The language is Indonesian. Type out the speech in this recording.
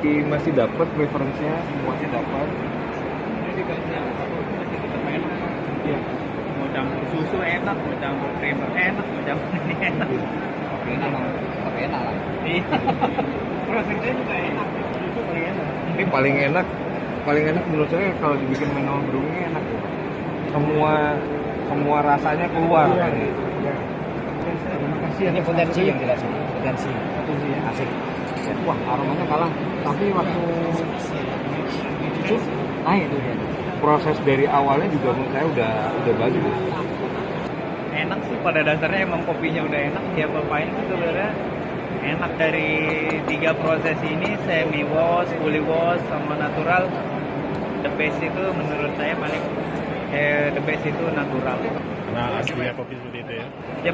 kopi masih dapat, preferensinya semuanya dapat. Jadi kalau tetap enak. Iya. Mau campur susu enak, mau campur creamer enak, mau campur ini enak. Tapi enak lah. Iya. Prosesnya juga enak. Susu paling enak. Ini paling enak menurut saya kalau dibikin manual brewing enak ya. Semua rasanya keluar. Terima kasih. Ini potensi yang tidak sih. Potensi ya. Asik. Wah, aromanya kalah. Tapi waktu itu naik tuh dia. Proses dari awalnya juga menurut saya udah bagus. Enak sih pada dasarnya, emang kopinya udah enak, tiap apain itu sebenarnya enak. Dari 3 proses ini, semi wash, fully wash, sama natural, the best itu menurut saya paling the best itu natural. Nah, aslinya kopi seperti itu ya. Ya